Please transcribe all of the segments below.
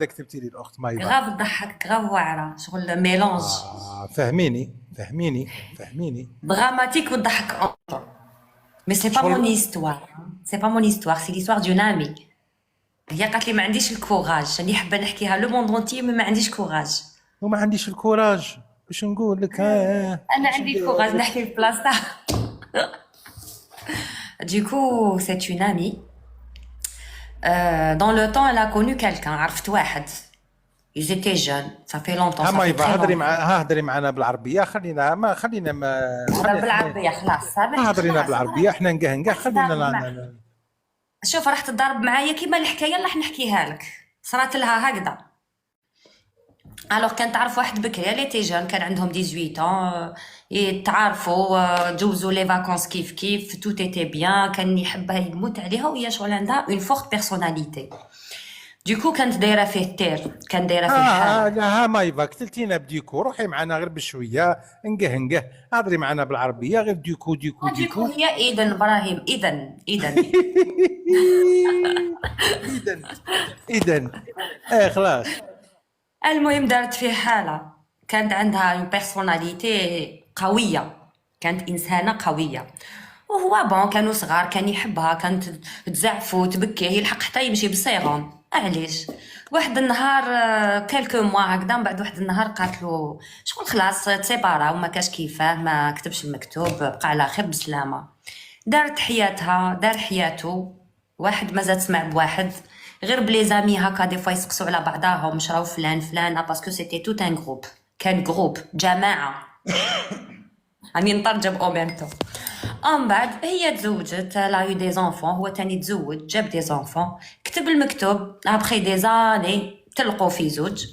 كتبتي لي الاخت مايفا. غاف تضحك، غاف واعره، شغل ميلونج فهميني. دراماتيك وتضحك اونطون. مي سي با شغل مون هيستوار، سي با مون هيستوار، سي ليستوار دون امي. هي قالت لي ما عنديش الكوراج، راني حابه نحكيها لو موند اونتي مي ما عنديش كوراج. وما عنديش الكوراج باش نقول لك انا باش عندي ندير الكوراج لك. نحكي في بلاصتها. Du coup, c'est une amie. Dans le temps, elle a connu quelqu'un, عرفت واحد. Ils étaient jeunes, ça fait longtemps, ها ça fait مايفا très هضري longtemps. مع هضري معنا بالعربيه، خلينا ما نهضر بالعربية خلاص، سامح هضرينا خلاص بالعربيه، حنا نقهنقه، راح خلينا تضارب شوف راح تضارب معايا كيما الحكاية اللي راح نحكيها لك. صرات لها هكذا. الوغ كانت تعرف واحد بكري، اللي تي جون، كان عندهم 18 ans، يتعارفوا، جوزوا لي فاكونس كيف تو ايتي بيان، كان يحبها يموت عليها، وهي شغل عندها اون فورت بيرسوناليتي. دوكو كانت دايره فيه التير، كان دايره فيه الحاله. لا ها مايفا قتلتينا بديكو، روحي معنا غير بشويه، نقهنقه، هضري معنا بالعربيه غير دوكو ديكو. هي اذن ابراهيم، اذن اذا اذا خلاص. المهم دارت فيه حالة، كانت عندها اون بيرسوناليتي قوية، كانت إنسانة قوية. وهو بون كانوا صغار، كان يحبها، كانت تزعفو تبكيه، يلحق حتى يمشي بالصيغون. علاش واحد النهار كالكو موا هكذا، من بعد واحد النهار قالت له شغل خلاص تسيبارا وما كاش كيفاه، ما كتبش المكتوب، بقى على خير بسلامة. دارت حياتها، دار حياته، واحد مازال تسمع بواحد، غير بلي زامي هكا دي فوا يسقسوا على بعضاهم، شراو فلان فلانه، باسكو سيتي توت ان جروب، كان جروب جماعه. راني نترجم او ميم طون. من بعد هي تزوجت، لا يو دي زونفون، هو تاني تزوج جاب دي زونفون، كتب المكتوب، ابخي دي زاني تلقوا في زوج.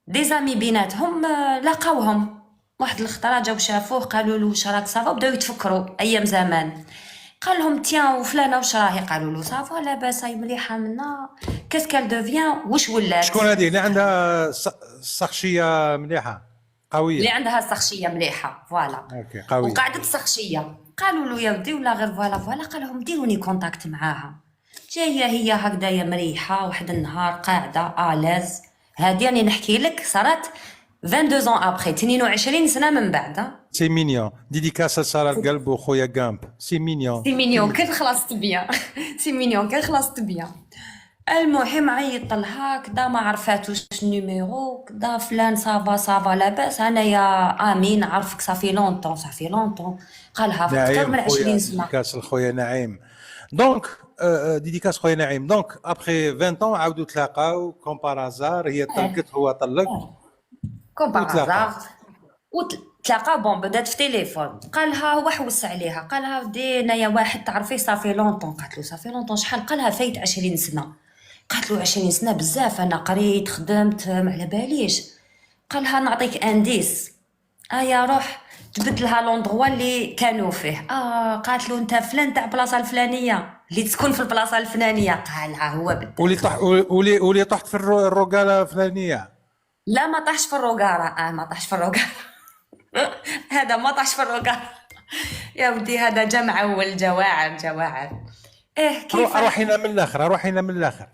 دي زامي بيناتهم لقاوهم، واحد الخطره جاو شافوه، قالوا له واش راك صافا، بداو يتفكروا ايام زمان. قال لهم تيان وفلانه واش راهي، قالوا له صافا لاباس، هاي مليحه منا، كاسكال دوفيان، واش ولات. شكون هذه اللي عندها سخشيه مليحه اللي قويه؟ عندها سخشيه مليحه فوالا، اوكي قويه. وقعدت سخشيه. قالوا له يا ودي ولا غير فوالا، قال لهم ديروني كونتاكت معاها. جايه هي هكذايا مريحه، واحد النهار قاعده الاز، هادي راني نحكي لك صارت 22 ans ابخي، 22 سنه من بعد. سي مينيون، ديديكاسا ساره القلب وخويا جامب، سي مينيون سي مينيون كان خلصت بيان. سي مينيون كان خلصت بيان. المهم عيط لها كدا، ما عرفاتوش النيميرو كدا، فلان صافا لاباس، انا يا امين عرفك صافي لونطون. قالها في اكثر نعيم من 20 خويا، سنه. ديديكاس لخويا نعيم. دونك ديديكاس خويا نعيم. دونك ابخي 20 طون عاودوا تلاقاو كوم بارازار، هي اه طلقت هو طلق كوم وتلاقاو. بارازار. وتلاقى بون، بدات في تليفون، قالها هو حوس عليها، قالها ودي انايا واحد تعرفيه صافي لونطون. قالت له صافي لونطون شحال؟ قالها فايت 20 سنه. قالت له 20 سنه بزاف، انا قريت خدمت ما على باليش. قالها نعطيك انديس، يا روح جبت لها لوندغوا اللي كانوا فيه. قالت له انت فلان تاع البلاصه الفلانيه اللي تسكن في البلاصه الفلانيه. قالها هو ولي بالذات. طح ولي طحت في الرقاله الفلانيه. لا ما طاحش في الروقاره، ما طاحش في الروقاره. هذا ما طاحش في الروقاره. يا ودي هذا جا معول، جواعر. ايه كيفاه. روحينا من الاخر.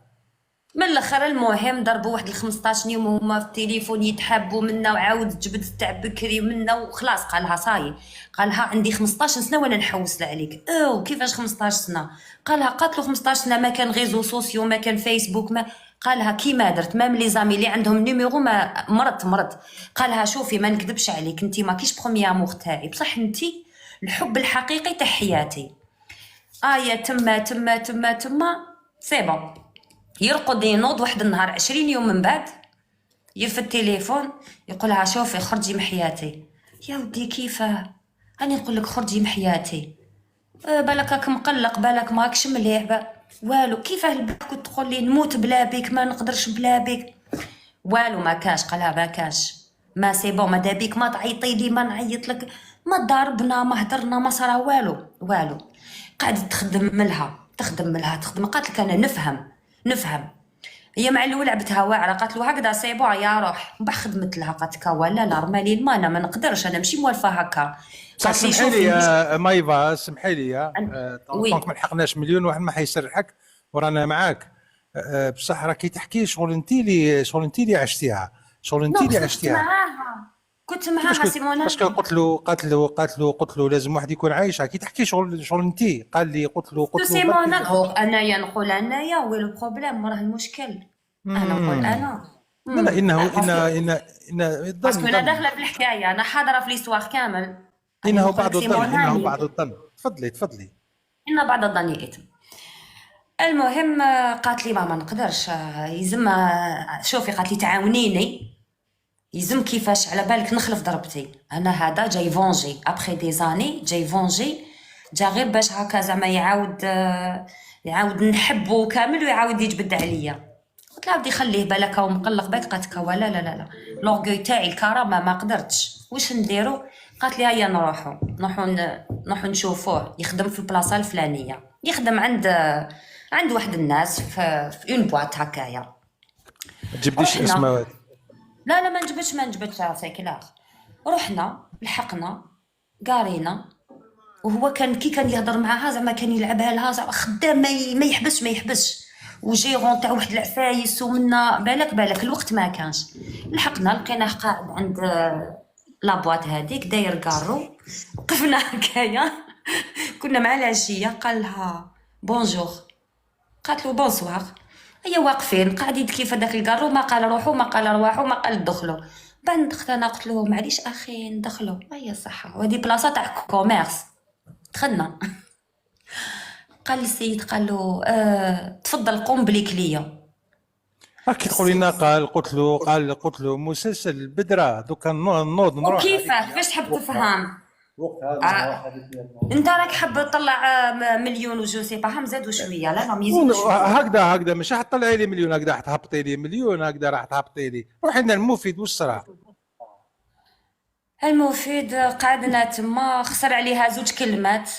من الاخر المهم ضربوا واحد 15 يوم وهما في التليفون يتحبوا منا، وعاود جبد تاع بكري منا، وخلاص قالها صاي. قالها عندي 15 سنه وانا نحوس عليك. كيفاش 15 سنه؟ قالت له 15 سنه ما كان غيزو سوسيو، ما كان فيسبوك، ما قالها كيما درت مام لي زامي اللي عندهم نيميرو ما مرضت. قالها شوفي ما نكذبش عليك، انت ماكيش بروميير امور تاعي، بصح انت الحب الحقيقي تاع حياتي. يا تما سي بون. يرقد ينوض واحد النهار 20 يوم من بعد، يرفد التليفون يقولها شوفي خرجي من حياتي. يا ودي كيفاه؟ راني نقول لك خرجي من حياتي. بالك راك مقلق، بالك ماكش مليح، والو. كيفاه البارح كنت تقول لي نموت بلا بيك، ما نقدرش بلا بيك، والو ما كاش. قالها ما كاش، ما سي بون، ما دابيك ما تعيطي لي، ما نعيط لك، ما ضربنا، ما هدرنا، ما صرا والو. قاعده تخدم لها. قالت لك انا نفهم. هي مع الاول لعبتها واعره، قالت له هكذا سي بون يا روح، من بعد خدمت لها، قالت لك ولا لا رمالي الماء، انا ما نقدرش، انا ماشي موالفه هكا. بصح قالت لي سمحي لي شوفي مش يا مايفا، سمحي لي وي. طونك ما لحقناش مليون واحد ما حيسرحك ورانا معاك. بصح راكي تحكي شغل انت اللي عشتيها، شغل انت نو اللي بصح كنت عشتيها. معاها، كنت كيفاش معاها كنت سيمونا. كيفاش كان قلت له لازم واحد يكون عايش، كي تحكي شغل انت قال لي قلت له برك. سيمونا دروك انايا نقول انايا وين البروبليم، راه المشكل انا نقول انا. لا لا، انه لا ان ان باسكو انا ظن داخله في الحكايه، انا حاضره في ليستواغ كامل. انا انه نقول لك بعض الظن انه سيموناني، بعض الظن. تفضلي. ان بعض الظن اثم. المهم قالت لي ما نقدرش، يلزم شوفي قالت لي تعاونيني، يلزم كيفاش على بالك نخلف ضربتي انا، هذا جاي فونجي ابخي دي زاني، جاي فونجي، جا غير باش هكا زعما يعاود نحبو كامل ويعاود يجبد عليا. قلت لها بدي خليه بالك هو مقلق بك، قالت كوا لا لا لا لا، لورغوي تاعي الكرامه ما قدرتش، واش نديرو؟ قالت لي هيا نروحو نشوفوه يخدم في البلاصه الفلانيه، يخدم عند واحد الناس في اون بواط هكايا. ما تجبديش رحنا، الاسماء. لا لا ما نجبدش ساكلاغ. رحنا لحقنا قارينا، وهو كان يهضر معاها زعما كان يلعبها لها زعما خدام ما يحبسش وجيرون تاع واحد العفايس ومنا بالك الوقت ما كانش. لحقنا لقيناه قاعد عند لابواط هذيك داير كارو، وقفنا هكايا كنا مع العشيه. قال لها بونجور، قالت له بونسوار. هيا واقفين قاعدين كيف هذاك الكارو، ما قال روحوا ما قال رواحوا ما قال دخلوا. بعد دخلت انا قلت له معليش اخي ندخلوا، هيا صحه وهذه بلاصه تاع كوميرس. دخلنا قال السيد قال له تفضل قوم بليك ليا. كي تقولي لنا قلت له مسلسل البدره دوكا نوض نروح وكيفاه هذيك كيفاش تحب تفهم؟ وقتها انت راك حاب تطلع مليون وجو سي با هم زادوا شويه، لا ما يزيدوا شويه. هكذا مش حتطلعي لي مليون، هكذا راح تهبطي لي مليون، هكذا راح تهبطي لي. روحي لنا المفيد والسرعه. المفيد قعدنا تما، خسر عليها زوج كلمات.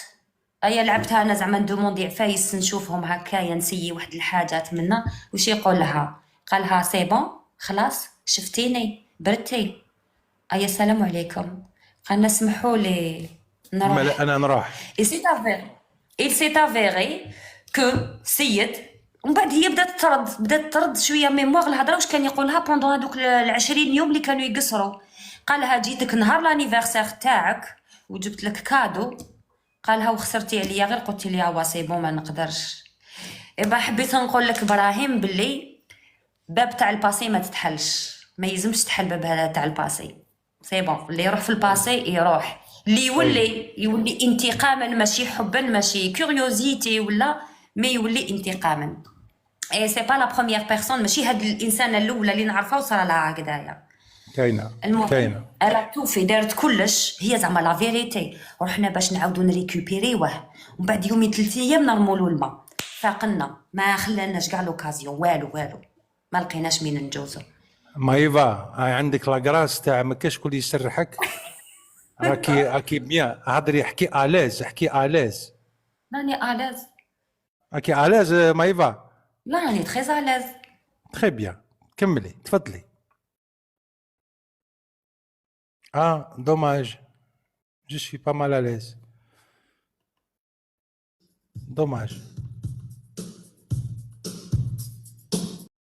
هيا لعبتها انا زعما ندوموندي عفايس نشوفهم هكايا نسيي واحد الحاجات منا. وش يقول لها؟ قالها سي بون خلاص شفتيني بردتي. هيا السلام عليكم. قالنا سمحوا لي نروح. انا نروح. il s'est avéré que سيد، ومن بعد هي بدات ترد شويه ميمواغ الهضره واش كان يقولها بوندون هذوك 20 يوم اللي كانوا يقصروا. قالها جيتك نهار لانيفرسير تاعك وجبت لك كادو. قالها وخسرتي عليا غير قلتي لي وا سي بون ما نقدرش. إبا حبيت نقول لك ابراهيم باللي باب تاع الباسي ما تتحلش، ما يلزمش تحل باب هذا تاع الباسي. سي بون اللي يروح في الباسي يروح، اللي يولي انتقاما ماشي حبا ماشي كوريوزيتي ولا، ما يولي انتقاما. اي سي با لا بروميير بيرسون، ماشي هاد الانسانه الاولى اللي نعرفها وصار لها هكذايا. كاينه المهم انا توفي دارت كلش، هي زعما لا فيريتي. رحنا باش نعاودو نريكوبيريوه، ومن بعد يومين 3 ايام نرمولو الماء، فاقنا ما خلاناش كاع لوكازيون والو ما لقيناش مين نجوزو. مايفا عندك لاكراس تاع ما كاش كل يسرحك. راكي بيان هضري، احكي اليز. راني الاز، راكي اليز مايفا. لا راني تري الاز. تري بيان، كملي تفضلي. dommage, je suis pas mal à l'aise. Dommage.